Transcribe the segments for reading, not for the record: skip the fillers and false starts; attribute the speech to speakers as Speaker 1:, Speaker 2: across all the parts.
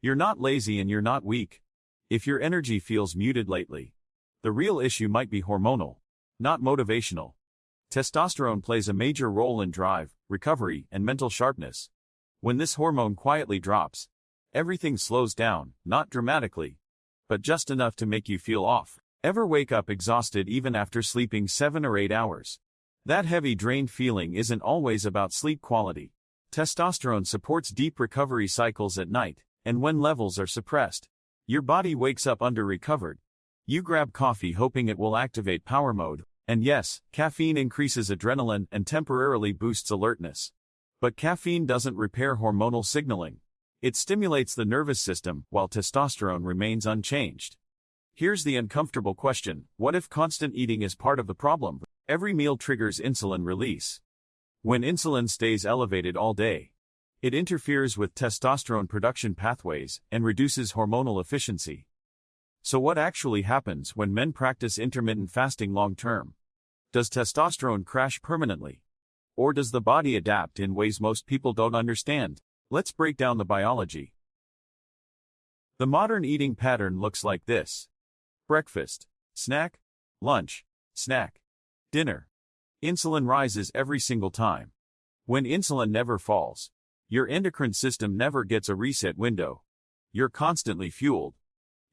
Speaker 1: You're not lazy and you're not weak. If your energy feels muted lately, the real issue might be hormonal, not motivational. Testosterone plays a major role in drive, recovery, and mental sharpness. When this hormone quietly drops, everything slows down, not dramatically, but just enough to make you feel off. Ever wake up exhausted even after sleeping 7 or 8 hours? That heavy, drained feeling isn't always about sleep quality. Testosterone supports deep recovery cycles at night, and when levels are suppressed, your body wakes up under-recovered. You grab coffee hoping it will activate power mode, and yes, caffeine increases adrenaline and temporarily boosts alertness. But caffeine doesn't repair hormonal signaling. It stimulates the nervous system while testosterone remains unchanged. Here's the uncomfortable question: what if constant eating is part of the problem? Every meal triggers insulin release. When insulin stays elevated all day, it interferes with testosterone production pathways and reduces hormonal efficiency. So what actually happens when men practice intermittent fasting long-term? Does testosterone crash permanently? Or does the body adapt in ways most people don't understand? Let's break down the biology. The modern eating pattern looks like this: breakfast, snack, lunch, snack, dinner. Insulin rises every single time. When insulin never falls, your endocrine system never gets a reset window. You're constantly fueled,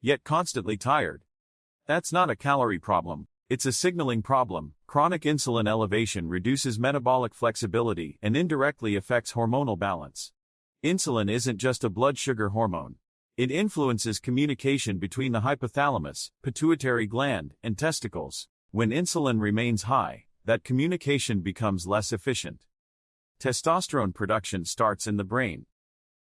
Speaker 1: yet constantly tired. That's not a calorie problem, it's a signaling problem. Chronic insulin elevation reduces metabolic flexibility and indirectly affects hormonal balance. Insulin isn't just a blood sugar hormone. It influences communication between the hypothalamus, pituitary gland, and testicles. When insulin remains high, that communication becomes less efficient. Testosterone production starts in the brain.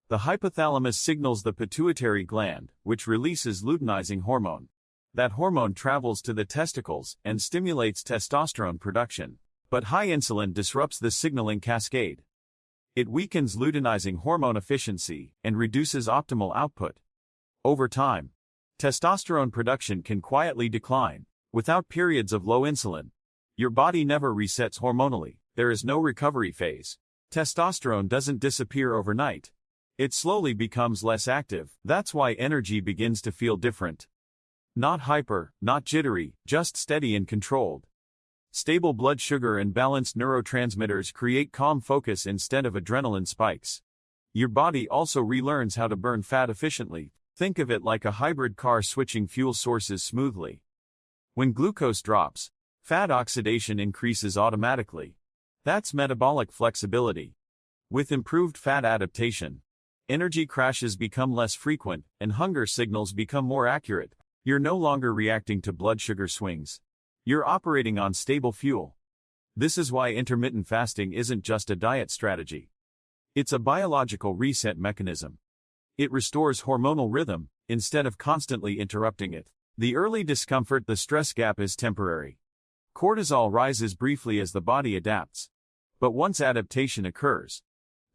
Speaker 1: The hypothalamus signals the pituitary gland, which releases luteinizing hormone. That hormone travels to the testicles and stimulates testosterone production. But high insulin disrupts this signaling cascade. It weakens luteinizing hormone efficiency and reduces optimal output. Over time, testosterone production can quietly decline. Without periods of low insulin, your body never resets hormonally. There is no recovery phase. Testosterone doesn't disappear overnight. It slowly becomes less active. That's why energy begins to feel different. Not hyper, not jittery, just steady and controlled. Stable blood sugar and balanced neurotransmitters create calm focus instead of adrenaline spikes. Your body also relearns how to burn fat efficiently. Think of it like a hybrid car switching fuel sources smoothly. When glucose drops, fat oxidation increases automatically. That's metabolic flexibility. With improved fat adaptation, energy crashes become less frequent and hunger signals become more accurate. You're no longer reacting to blood sugar swings. You're operating on stable fuel. This is why intermittent fasting isn't just a diet strategy. It's a biological reset mechanism. It restores hormonal rhythm instead of constantly interrupting it. The early discomfort, the stress gap, is temporary. Cortisol rises briefly as the body adapts. But once adaptation occurs,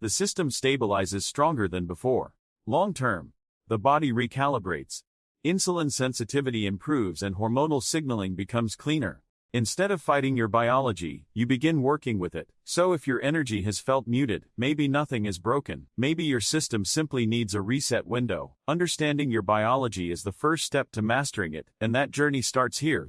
Speaker 1: the system stabilizes stronger than before. Long term, the body recalibrates. Insulin sensitivity improves and hormonal signaling becomes cleaner. Instead of fighting your biology, you begin working with it. So if your energy has felt muted, maybe nothing is broken. Maybe your system simply needs a reset window. Understanding your biology is the first step to mastering it, and that journey starts here.